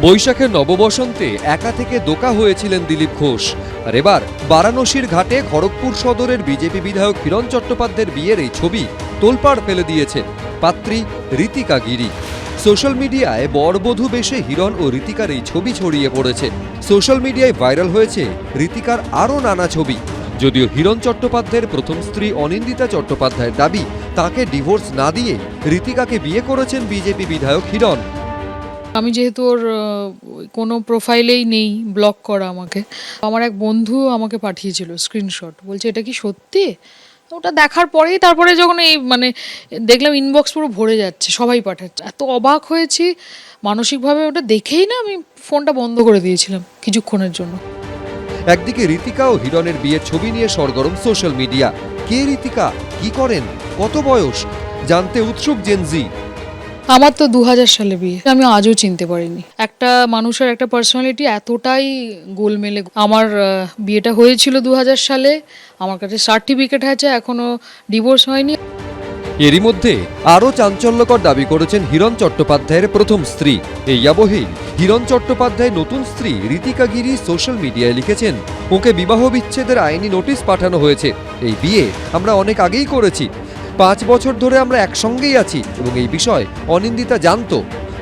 বৈশাখের নববসন্তে একা থেকে দোকা হয়েছিলেন দিলীপ ঘোষ। আর এবার বারাণসীর ঘাটে খড়গপুর সদরের বিজেপি বিধায়ক হিরণ চট্টোপাধ্যায়ের বিয়ের এই ছবি তোলপাড় ফেলে দিয়েছে পাত্রী ঋতিকা গিরি। সোশ্যাল মিডিয়ায় বরবধূ বেশে হিরণ ও ঋতিকার এই ছবি ছড়িয়ে পড়েছে। সোশ্যাল মিডিয়ায় ভাইরাল হয়েছে ঋতিকার আরও নানা ছবি। যদিও হিরণ চট্টোপাধ্যায়ের প্রথম স্ত্রী অনিন্দিতা চট্টোপাধ্যায়ের দাবি, তাকে ডিভোর্স না দিয়ে ঋতিকাকে বিয়ে করেছেন বিজেপি বিধায়ক হিরণ। আমি যেহেতু ওর কোনো প্রোফাইলেই নেই, ব্লক করা, আমার এক বন্ধু আমাকে পাঠিয়েছিল স্ক্রিনশট, বলছে এটা কি সত্যি? ওটা দেখার পরেই তারপরে যখন এই দেখলাম ইনবক্স পুরো ভরে যাচ্ছে, সবাই পাঠাচ্ছে, এত অবাক হয়েছি মানসিকভাবে। ওটা দেখেই না আমি ফোনটা বন্ধ করে দিয়েছিলাম কিছুক্ষণের জন্য। একদিকে ঋতিকা ও হিরণের বিয়ের ছবি নিয়ে সরগরম সোশ্যাল মিডিয়া। কে ঋতিকা, কি করেন, কত বয়স, জানতে উৎসুক জেনজি। আমার তো 2000 সালে বিয়ে, আমি আজও চিনতে পারিনি। একটা মানুষের একটা পার্সোনালিটি এতটাই গোলমেলে। আমার বিয়েটা হয়েছিল 2000 সালে, আমার কাছে সার্টিফিকেট আছে, এখনো ডিভোর্স হয়নি। এরই মধ্যে আরও চাঞ্চল্যকর দাবি করেছেন হিরণ চট্টোপাধ্যায়ের প্রথম স্ত্রী। এই আবহেই হিরণ চট্টোপাধ্যায় নতুন স্ত্রী ঋতিকা গিরি সোশ্যাল মিডিয়ায় লিখেছেন, ওকে বিবাহ বিচ্ছেদের আইনি নোটিশ পাঠানো হয়েছে। এই বিয়ে আমরা অনেক আগেই করেছি, 5 বছর ধরে আমরা একসঙ্গেই আছি এবং এই বিষয় অনিন্দিতা জানতো।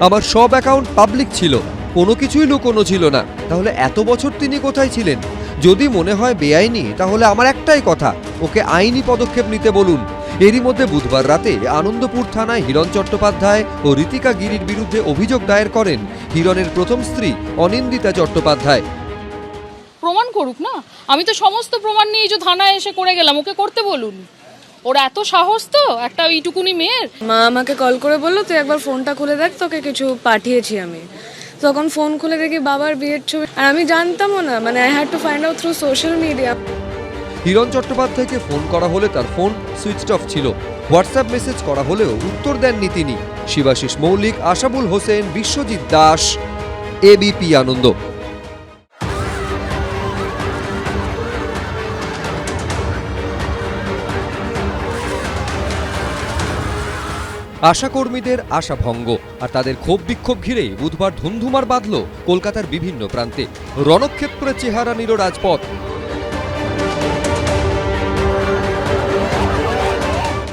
আমার সব অ্যাকাউন্ট পাবলিক ছিল, কোনো কিছুই লুকোনো ছিল না। তাহলে এত বছর তিনি কোথায় ছিলেন? যদি মনে হয় বেআইনি, তাহলে আমার একটাই কথা, ওকে আইনি পদক্ষেপ নিতে বলুন। এরই মধ্যে বুধবার রাতে আনন্দপুর থানায় হিরণ চট্টোপাধ্যায় ও ঋতিকা গিরির বিরুদ্ধে অভিযোগ দায়ের করেন হিরণের প্রথম স্ত্রী অনিন্দিতা চট্টোপাধ্যায়। প্রমাণ করুক না, আমি তো সমস্ত প্রমাণ নিয়ে যে থানায় এসে করে গেলাম, ওকে করতে বলুন। ওরা এত সাহস তো একটা এইটুকুনি মেয়ের। মা আমাকে কল করে বললো তুই একবার ফোনটা খুলে দেখ, তোকে কিছু পাঠিয়েছি আমি। তখন ফোন খুলে দেখি বাবার বিয়ের ছবি, আর আমি জানতামও না, I had to find out through social media. Hiran চট্টোপাধ্যায়কে ফোন করা হলে তার ফোন সুইচড অফ ছিল। হোয়াটসঅ্যাপ মেসেজ করা হলেও উত্তর দেননি তিনি। শিবাশিস মৌলিক, আশাবুল হোসেন, বিশ্বজিৎ দাস, এবিপি আনন্দ। আশাকর্মীদের আশাভঙ্গ আর তাদের ক্ষোভ বিক্ষোভ ঘিরে বুধবার ধুমধুমার বাঁধল কলকাতার বিভিন্ন প্রান্তে। রণক্ষেত্রে চেহারা নিল রাজপথ।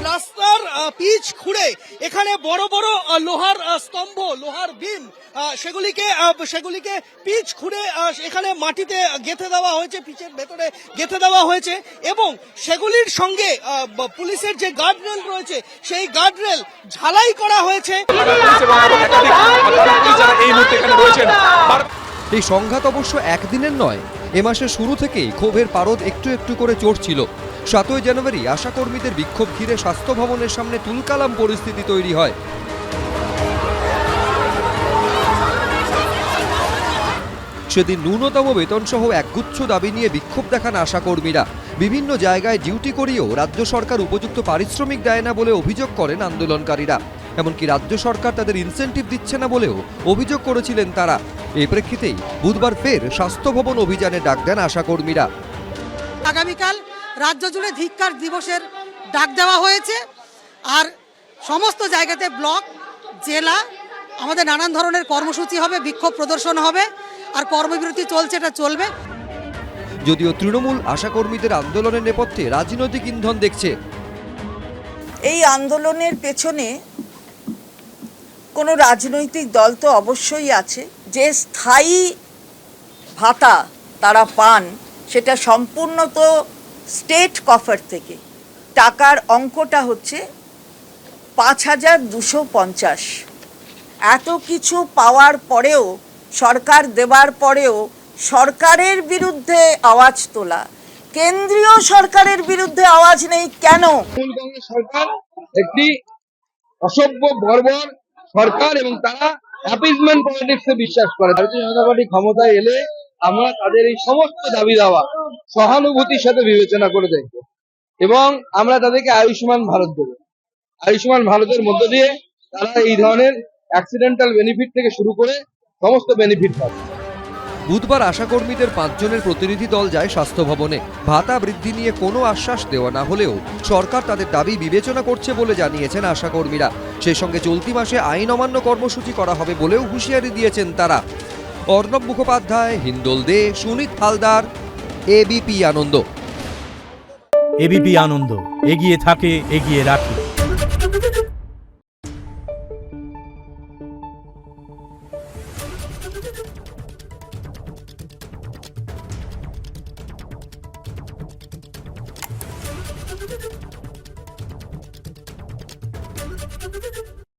রাস্তার পিচ খুঁড়ে এখানে বড় বড় লোহার স্তম্ভ, লোহার বিম, সেগুলিকে পিচ খুঁড়ে এখানে মাটিতে গেঁথে দেওয়া হয়েছে, পিচের ভেতরে গেঁথে দেওয়া হয়েছে এবং সেগুলির সঙ্গে পুলিশের যে গার্ডরেল রয়েছে সেই গার্ডরেল ঝালাই করা হয়েছে। এই সংঘাত অবশ্য একদিনের নয়, এ মাসের শুরু থেকেই ক্ষোভের পারদ একটু একটু করে চড়ছিল। 7ই জানুয়ারি আশাকর্মীদের বিক্ষোভ ঘিরে স্বাস্থ্য ভবনের সামনে তুলকালাম পরিস্থিতি তৈরি হয়। সেদিন ন্যূনতম বেতন সহ একগুচ্ছ দাবি নিয়ে বিক্ষোভ দেখান আশাকর্মীরা। বিভিন্ন জায়গায় ডিউটি করিয়েও রাজ্য সরকার উপযুক্ত পারিশ্রমিক দেয় না বলে অভিযোগ করেন আন্দোলনকারীরা। এমনকি রাজ্য সরকার তাদের ইনসেন্টিভ দিচ্ছে না বলেও অভিযোগ করেছিলেন তারা। এই প্রেক্ষিতেই বুধবার ফের স্বাস্থ্য ভবন অভিযানে ডাক দেন আশাকর্মীরা। আগামীকাল রাজ্য জুড়ে ধিক্কার দিবসের ডাক দেওয়া হয়েছে, আর সমস্ত জায়গাতে ব্লক, জেলা আমাদের নানান ধরনের কর্মসূচি হবে, বিক্ষোভ প্রদর্শন হবে, আর কর্মবিরতি চলছে, এটা চলবে। যদিও তৃণমূল আশাকর্মীদের আন্দোলনের নেপথ্যে রাজনৈতিক ইন্ধন দেখছে। এই আন্দোলনের পেছনে কোনো রাজনৈতিক দল তো অবশ্যই আছে। যে স্থায়ী ভাতা তারা পান সেটা সম্পূর্ণ তো স্টেট কফার থেকে। টাকার অঙ্কটা হচ্ছে 5250। এত কিছু পাওয়ার পরেও, সরকার দেওয়ার পরেও সরকারের বিরুদ্ধে আওয়াজ তোলা, কেন্দ্রীয় সরকারের বিরুদ্ধে আওয়াজ নেই কেন? সরকার একটি অসভ্য বর্বর সরকার এবং তারা অ্যাপিজমেন্ট পলিটিক্সে বিশ্বাস করে। ভারতীয় জনতা পার্টি ক্ষমতায় এলে আমরা তাদের এই সমস্ত দাবি দাওয়া সহানুভূতির সাথে বিবেচনা করে দেখব এবং আমরা তাদেরকে আয়ুষ্মান ভারত দেব। আয়ুষ্মান ভারতের মধ্য দিয়ে তারা এই ধরনের অ্যাক্সিডেন্টাল বেনিফিট থেকে শুরু করে সমস্ত বেনিফিট পাবে। বুধবার আশাকর্মীদের 5 জনের প্রতিনিধি দল যায় স্বাস্থ্য ভবনে। ভাতা বৃদ্ধি নিয়ে কোনো আশ্বাস দেওয়া না হলেও সরকার তাদের দাবি বিবেচনা করছে বলে জানিয়েছেন আশাকর্মীরা। সেই সঙ্গে চলতি মাসে আইন অমান্য কর্মসূচি করা হবে বলেও হুঁশিয়ারি দিয়েছেন তারা। অর্ণব মুখোপাধ্যায়, হিন্দোল দে, সুনীত হালদার, এবিপি আনন্দ। এবিপি আনন্দ, এগিয়ে থাকে, এগিয়ে রাখে।